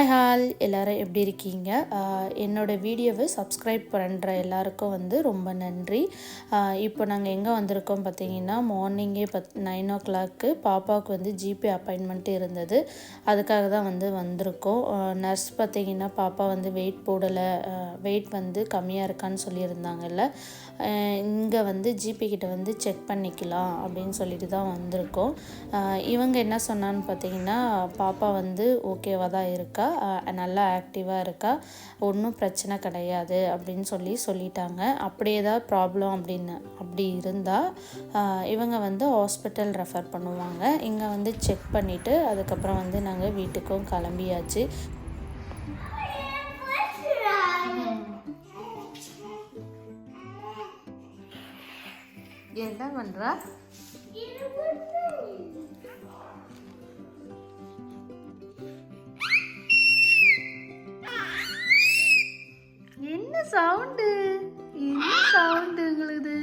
Hi hall எல்லோரும் எப்படி இருக்கீங்க? என்னோடய வீடியோவை சப்ஸ்கிரைப் பண்ணுற எல்லாருக்கும் ரொம்ப நன்றி. இப்போ நாங்கள் எங்கே வந்திருக்கோம் பார்த்தீங்கன்னா, மார்னிங்கே 9 o'clock பாப்பாவுக்கு ஜிபி அப்பாயின்மெண்ட்டு இருந்தது. அதுக்காக தான் வந்திருக்கோம். நர்ஸ் பார்த்தீங்கன்னா பாப்பா வெயிட் போடலை, வெயிட் கம்மியாக இருக்கான்னு சொல்லியிருந்தாங்கல்ல, இங்கே ஜிபி கிட்ட செக் பண்ணிக்கலாம் அப்படின்னு சொல்லிட்டு தான் வந்திருக்கோம். இவங்க என்ன சொன்னான்னு பார்த்தீங்கன்னா, பாப்பா ஓகேவாக தான் இருக்கா, நல்லா ஆக்டிவாக இருக்கா, ஒன்றும் பிரச்சனை கிடையாது அப்படின்னு சொல்லிட்டாங்க. அப்படி ஏதாவது ப்ராப்ளம் அப்படி இருந்தால் இவங்க ஹாஸ்பிட்டல் ரெஃபர் பண்ணுவாங்க. இங்கே செக் பண்ணிவிட்டு அதுக்கப்புறம் நாங்கள் வீட்டுக்கும் கிளம்பியாச்சு. என்ன பண்ணுறா? என்ன சவுண்டு உங்களுது?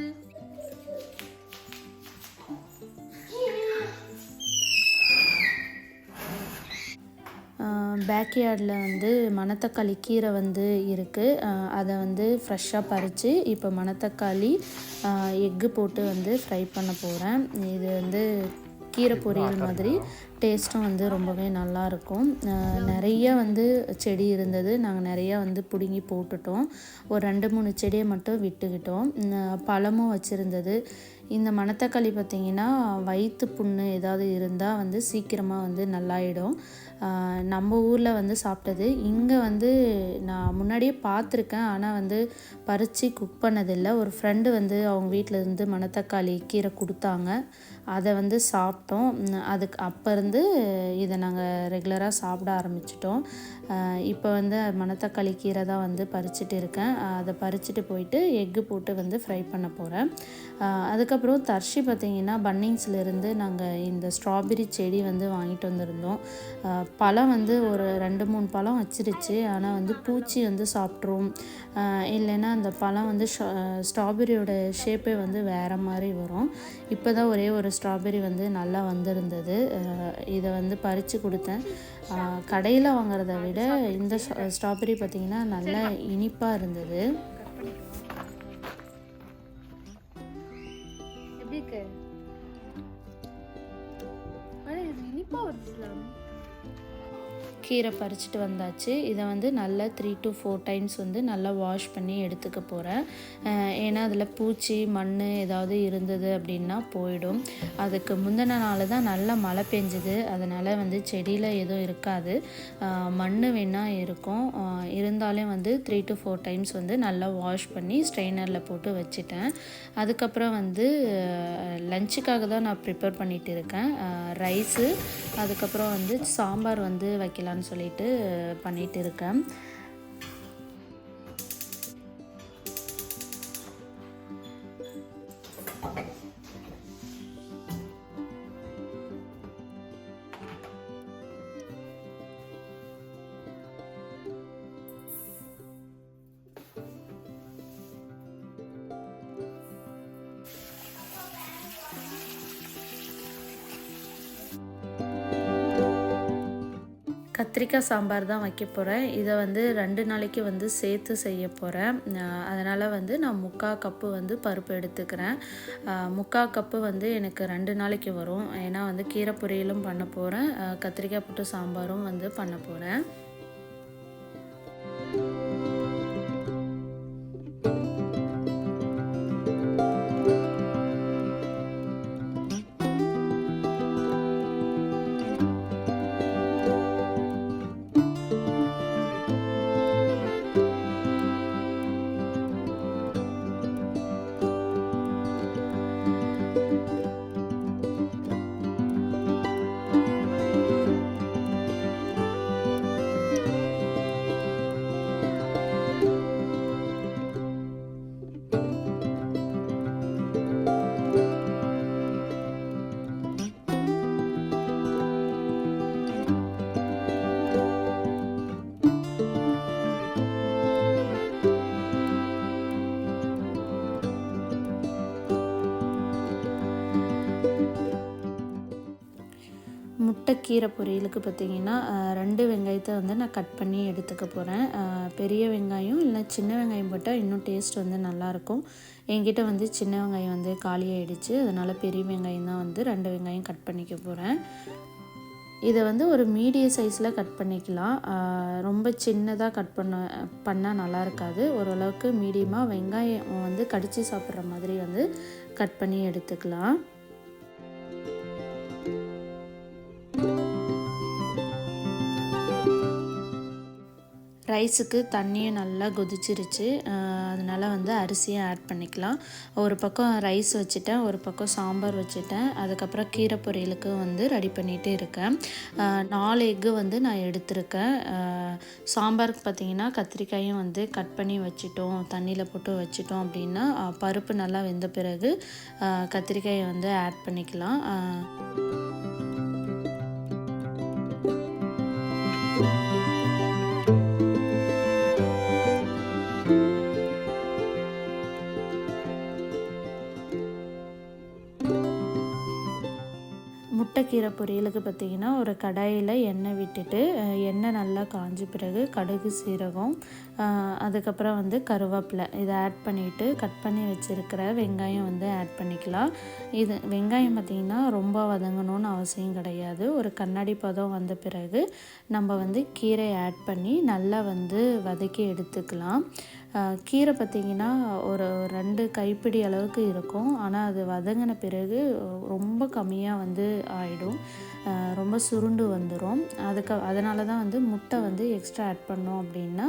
பேக்யார்டில் மணத்தக்காளி கீரை இருக்குது. அதை ஃப்ரெஷ்ஷாக பறித்து இப்போ மணத்தக்காளி எக்கு போட்டு ஃப்ரை பண்ண போகிறேன். இது கீரை பொரியல் மாதிரி டேஸ்ட்டும் ரொம்பவே நல்லாயிருக்கும். நிறைய செடி இருந்தது, நாங்கள் நிறையா பிடுங்கி போட்டுட்டோம். ஒரு 2-3 செடியை மட்டும் விட்டுக்கிட்டோம். பழமும் வச்சுருந்தது. இந்த மணத்தக்காளி பார்த்திங்கன்னா வயிற்று புண்ணு ஏதாவது இருந்தால் சீக்கிரமாக நல்லாயிடும். நம்ம ஊரில் சாப்பிட்டது. இங்கே நான் முன்னாடியே பார்த்துருக்கேன், ஆனால் பறித்து குக் பண்ணதில்லை. ஒரு ஃப்ரெண்டு அவங்க வீட்டில் மணத்தக்காளி கீரை கொடுத்தாங்க, அதை சாப்பிட்டோம். அப்போ இருந்து இதை நாங்கள் ரெகுலராக சாப்பிட ஆரம்பிச்சிட்டோம். இப்போ மணத்தக்காளி கீரை தான் பறிச்சுட்டு இருக்கேன். அதை பறிச்சுட்டு போயிட்டு எக்கு போட்டு ஃப்ரை பண்ண போகிறேன். அதுக்கப்புறம் தர்ஷி பார்த்திங்கன்னா பன்னிங்ஸ்லேருந்து நாங்கள் இந்த ஸ்ட்ராபெரி செடி வாங்கிட்டு வந்திருந்தோம். பழம் ஒரு 2-3 பழம் வச்சிருச்சு, ஆனால் பூச்சி சாப்பிட்ரும், இல்லைன்னா அந்த பழம் ஸ்ட்ராபெரியோட ஷேப்பே வேறு மாதிரி வரும். இப்போ தான் ஒரே ஒரு ஸ்ட்ராபெரி நல்லா வந்திருந்தது. இதை பறித்து கொடுத்தேன். கடையில் வாங்குறத விட இந்த ஸ்ட்ராபெரி பார்த்திங்கன்னா நல்லா இனிப்பாக இருந்தது. எப்படி இருக்கு? இனிப்பாக வருது. கீரை பறிச்சுட்டு வந்தாச்சு. இதை நல்லா 3 to 4 times நல்லா வாஷ் பண்ணி எடுத்துக்க போகிறேன். ஏன்னா அதில் பூச்சி மண் ஏதாவது இருந்தது அப்படின்னா போயிடும். அதுக்கு முந்தின நாள் தான் நல்லா மழை பெஞ்சுது, அதனால் செடியில் எதுவும் இருக்காது, மண் வேணால் இருக்கும். இருந்தாலும் 3 to 4 times நல்லா வாஷ் பண்ணி ஸ்ட்ரெயினரில் போட்டு வச்சுட்டேன். அதுக்கப்புறம் லஞ்சுக்காக தான் நான் ப்ரிப்பேர் பண்ணிகிட்டு இருக்கேன். ரைஸு, அதுக்கப்புறம் சாம்பார் வைக்கலான்னு சொல்லிட்டு பண்ணிட்டு இருக்கேன். கத்திரிக்காய் சாம்பார் தான் வைக்க போகிறேன். இதை 2 நாளைக்கு சேர்த்து செய்ய போகிறேன். அதனால் நான் 3/4 கப்பு பருப்பு எடுத்துக்கிறேன். 3/4 கப்பு எனக்கு 2 நாளைக்கு வரும். ஏன்னா கீரை பொரியலும் பண்ண போகிறேன், கத்திரிக்காய் போட்டு சாம்பாரும் பண்ண போகிறேன். முட்டைக்கீரை பொரியலுக்கு பார்த்திங்கன்னா 2 வெங்காயத்தை வந்து நான் கட் பண்ணி எடுத்துக்க போகிறேன். பெரிய வெங்காயம் இல்லை சின்ன வெங்காயம் போட்டால் இன்னும் டேஸ்ட் வந்து நல்லாயிருக்கும். என்கிட்ட வந்து சின்ன வெங்காயம் வந்து காலியாகிடுச்சு, அதனால் பெரிய வெங்காயம் தான் வந்து 2 வெங்காயம் கட் பண்ணிக்க போகிறேன். இதை வந்து ஒரு மீடியம் சைஸில் கட் பண்ணிக்கலாம். ரொம்ப சின்னதாக கட் பண்ணால் நல்லா இருக்காது. ஓரளவுக்கு மீடியமாக வெங்காயம் வந்து கடித்து சாப்பிட்ற மாதிரி வந்து கட் பண்ணி எடுத்துக்கலாம். ரைஸுக்கு தண்ணியும் நல்லா கொதிச்சிருச்சு, அதனால் வந்து அரிசியும் ஆட் பண்ணிக்கலாம். ஒரு பக்கம் ரைஸ் வச்சுட்டேன், ஒரு பக்கம் சாம்பார் வச்சுட்டேன். அதுக்கப்புறம் கீரை பொரியலுக்கு வந்து ரெடி பண்ணிகிட்டு இருக்கேன். 4 எக்கு வந்து நான் எடுத்திருக்கேன். சாம்பாருக்கு பார்த்திங்கன்னா கத்திரிக்காயும் வந்து கட் பண்ணி வச்சுட்டோம், தண்ணியில் போட்டு வச்சுட்டோம் அப்படின்னா பருப்பு நல்லா வெந்த பிறகு கத்திரிக்காயை வந்து ஆட் பண்ணிக்கலாம். முட்டைக்கீரை பொரியலுக்கு பார்த்திங்கன்னா ஒரு கடாயில் எண்ணெய் விட்டுட்டு எண்ணெய் நல்லா காஞ்ச பிறகு கடுகு, சீரகம், அதுக்கப்புறம் வந்து கருவேப்பிலை இதை ஆட் பண்ணிவிட்டு கட் பண்ணி வச்சுருக்கிற வெங்காயம் வந்து ஆட் பண்ணிக்கலாம். இது வெங்காயம் பார்த்திங்கன்னா ரொம்ப வதங்கணும்னு அவசியம் கிடையாது. ஒரு கண்ணாடி பதம் வந்த பிறகு நம்ம வந்து கீரையை ஆட் பண்ணி நல்லா வந்து வதக்கி எடுத்துக்கலாம். கீரை பார்த்திங்கன்னா ஒரு 2 கைப்பிடி அளவுக்கு இருக்கும், ஆனால் அது வதங்கின பிறகு ரொம்ப கம்மியாக வந்து ஆகிடும், ரொம்ப சுருண்டு வந்துடும். அதனால தான் வந்து முட்டை வந்து எக்ஸ்ட்ரா ஆட் பண்ணோம் அப்படின்னா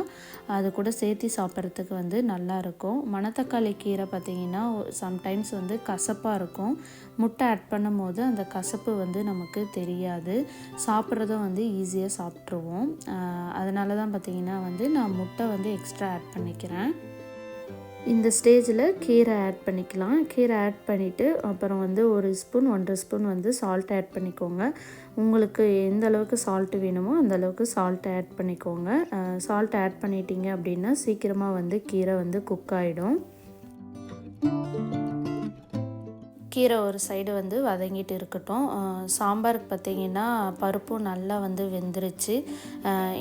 அது கூட சேர்த்து சாப்பிட்றதுக்கு வந்து நல்லாயிருக்கும். மணத்தக்காளி கீரை பார்த்திங்கன்னா சம்டைம்ஸ் வந்து கசப்பாக இருக்கும். முட்டை ஆட் பண்ணும் போது அந்த கசப்பு வந்து நமக்கு தெரியாது, சாப்பிட்றதும் வந்து ஈஸியாக சாப்பிட்ருவோம். அதனால தான் பார்த்திங்கன்னா வந்து நான் முட்டை வந்து எக்ஸ்ட்ரா ஆட் பண்ணிக்கிறேன். இந்த ஸ்டேஜில் கீரை ஆட் பண்ணிக்கலாம். கீரை ஆட் பண்ணிவிட்டு அப்புறம் வந்து 1 ஸ்பூன் 1.5 ஸ்பூன் வந்து சால்ட் ஆட் பண்ணிக்கோங்க. உங்களுக்கு எந்த அளவுக்கு சால்ட்டு வேணுமோ அந்த அளவுக்கு சால்ட் ஆட் பண்ணிக்கோங்க. சால்ட் ஆட் பண்ணிட்டீங்க அப்படின்னா சீக்கிரமாக வந்து கீரை வந்து குக் ஆகிடும். கீரை ஒரு சைடு வந்து வதங்கிட்டு இருக்கட்டும். சாம்பாருக்கு பார்த்திங்கன்னா பருப்பும் நல்லா வந்து வெந்துருச்சு.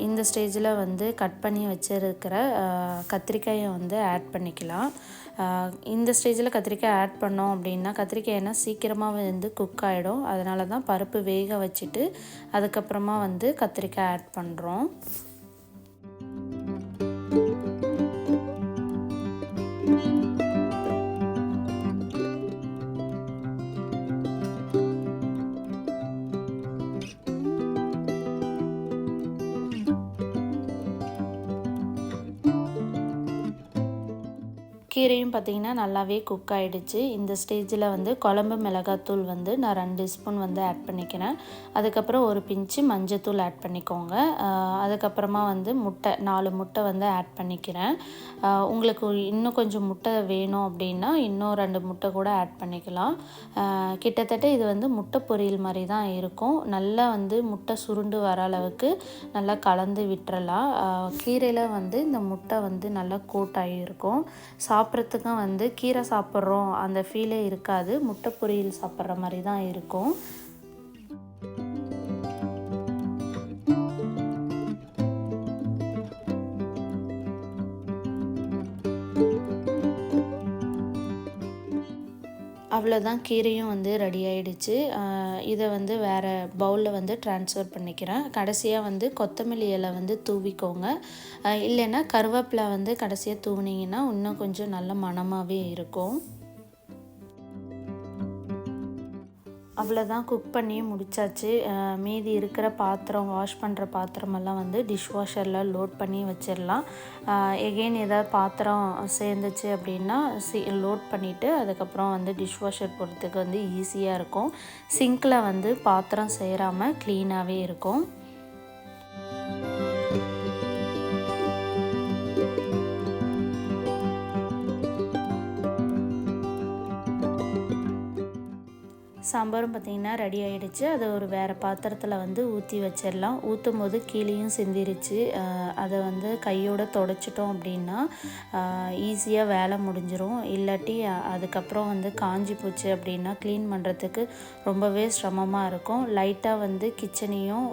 இந்த ஸ்டேஜில் வந்து கட் பண்ணி வச்சுருக்கிற கத்திரிக்காயை வந்து ஆட் பண்ணிக்கலாம். இந்த ஸ்டேஜில் கத்திரிக்காய் ஆட் பண்ணோம் அப்படின்னா கத்திரிக்காய்னா சீக்கிரமாக வந்து குக் ஆகிடும். அதனால தான் பருப்பு வேக வச்சுட்டு அதுக்கப்புறமா வந்து கத்திரிக்காய் ஆட் பண்ணுறோம். கீரையும் பார்த்திங்கன்னா நல்லாவே குக் ஆகிடுச்சு. இந்த ஸ்டேஜில் வந்து குழம்பு மிளகாத்தூள் வந்து நான் 2 ஸ்பூன் வந்து ஆட் பண்ணிக்கிறேன். அதுக்கப்புறம் ஒரு பிஞ்சு மஞ்சத்தூள் ஆட் பண்ணிக்கோங்க. அதுக்கப்புறமா வந்து முட்டை 4 முட்டை வந்து ஆட் பண்ணிக்கிறேன். உங்களுக்கு இன்னும் கொஞ்சம் முட்டை வேணும் அப்படின்னா இன்னும் 2 முட்டை கூட ஆட் பண்ணிக்கலாம். கிட்டத்தட்ட இது வந்து முட்டை பொரியல் மாதிரி தான் இருக்கும். நல்லா வந்து முட்டை சுருண்டு வர அளவுக்கு நல்லா கலந்து விட்டுறலாம். கீரையில் வந்து இந்த முட்டை வந்து நல்லா கோட்டாகி இருக்கும். சாப்பிட்றதுக்கும் வந்து கீரை சாப்பிட்றோம் அந்த ஃபீலே இருக்காது, முட்டை பொரியல் சாப்பிட்ற மாதிரி தான் இருக்கும். அவ்வளோதான், கீரையும் வந்து ரெடி ஆகிடுச்சு. இதை வந்து வேறு பவுலில் வந்து ட்ரான்ஸ்ஃபர் பண்ணிக்கிறேன். கடைசியாக வந்து கொத்தமல்லி இலை வந்து தூவிக்கோங்க. இல்லைன்னா கருவேப்பிலை வந்து கடைசியாக தூவினீங்கன்னா இன்னும் கொஞ்சம் நல்ல மணமாகவே இருக்கும். அவ்வளோதான், குக் பண்ணி முடித்தாச்சு. மீதி இருக்கிற பாத்திரம், வாஷ் பண்ணுற பாத்திரமெல்லாம் வந்து டிஷ் வாஷரில் லோட் பண்ணி வச்சிடலாம். எகெயின் ஏதாவது பாத்திரம் சேர்ந்துச்சு அப்படின்னா லோட் பண்ணிவிட்டு அதுக்கப்புறம் வந்து டிஷ் வாஷர் போடுறதுக்கு வந்து ஈஸியாக இருக்கும். சிங்கில் வந்து பாத்திரம் சேராமல் க்ளீனாகவே இருக்கும். சாம்பாரும் பார்த்திங்கன்னா ரெடி ஆகிடுச்சு. அதை ஒரு வேறு பாத்திரத்தில் வந்து ஊற்றி வச்சிடலாம். ஊற்றும் போது கீழேயும் சிந்திருச்சு. அதை வந்து கையோடு தொடச்சிட்டோம் அப்படின்னா ஈஸியாக வேலை முடிஞ்சிடும். இல்லாட்டி அதுக்கப்புறம் வந்து காஞ்சி போச்சு அப்படின்னா க்ளீன் பண்ணுறதுக்கு ரொம்பவே சிரமமாக இருக்கும். லைட்டாக வந்து கிச்சனையும்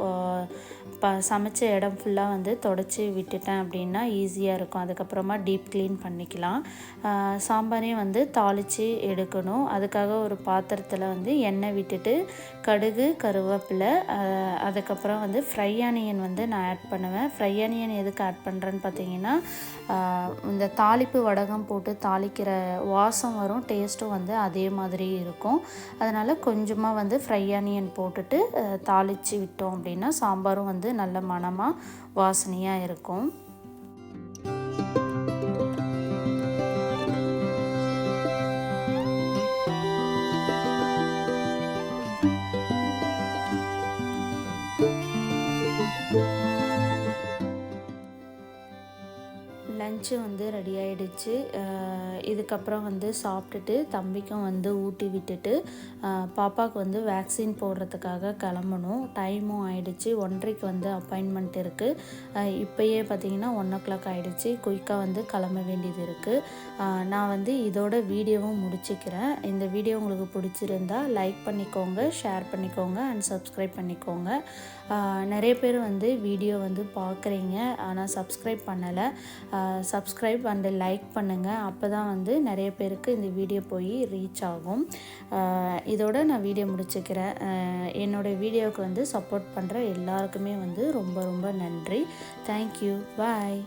சமைச்ச இடம் ஃபுல்லாக வந்து தொடச்சி விட்டுட்டேன் அப்படின்னா ஈஸியாக இருக்கும். அதுக்கப்புறமா டீப் க்ளீன் பண்ணிக்கலாம். சாம்பாரையும் வந்து தாளித்து எடுக்கணும். அதுக்காக ஒரு பாத்திரத்தில் வந்து எண்ணெய் விட்டுட்டு கடுகு, கருவேப்பிலை, அதுக்கப்புறம் வந்து ஃப்ரை ஆனியன் வந்து நான் ஆட் பண்ணுவேன். ஃப்ரை ஆனியன் எதுக்கு ஆட் பண்ணுறேன்னு பார்த்தீங்கன்னா இந்த தாளிப்பு வடகம் போட்டு தாளிக்கிற வாசம் வரும், டேஸ்ட்டும் வந்து அதே மாதிரி இருக்கும். அதனால் கொஞ்சமாக வந்து ஃப்ரை ஆனியன் போட்டுட்டு தாளித்து விட்டோம் அப்படின்னா சாம்பாரும் வந்து நல்ல மணமாக வாசனையாக இருக்கும். லஞ்சு வந்து ரெடி ஆகிடுச்சு. இதுக்கப்புறம் வந்து சாப்பிட்டுட்டு தம்பிக்கும் வந்து ஊட்டி விட்டுட்டு பாப்பாவுக்கு வந்து வேக்சின் போடுறதுக்காக கிளம்பணும். டைமும் ஆகிடுச்சு. 1:30க்கு வந்து அப்பாயின்மெண்ட் இருக்குது. இப்போயே பார்த்திங்கன்னா 1:00 ஆகிடுச்சு. குயிக்காக வந்து கிளம்ப வேண்டியது இருக்குது. நான் வந்து இதோட வீடியோவும் முடிச்சுக்கிறேன். இந்த வீடியோ உங்களுக்கு பிடிச்சிருந்தா லைக் பண்ணிக்கோங்க, ஷேர் பண்ணிக்கோங்க அண்ட் சப்ஸ்கிரைப் பண்ணிக்கோங்க. நிறைய பேர் வந்து வீடியோ வந்து பார்க்குறீங்க, ஆனால் சப்ஸ்கிரைப் பண்ணலை. சப்ஸ்கிரைப் அண்டு லைக் பண்ணுங்கள். அப்போ தான் வந்து நிறைய பேருக்கு இந்த வீடியோ போய் ரீச் ஆகும். இதோட நான் வீடியோ முடிச்சுக்கிறேன். என்னோடய வீடியோவுக்கு வந்து சப்போர்ட் பண்ணுற எல்லாருக்குமே வந்து ரொம்ப ரொம்ப நன்றி. தேங்க்யூ. பாய்.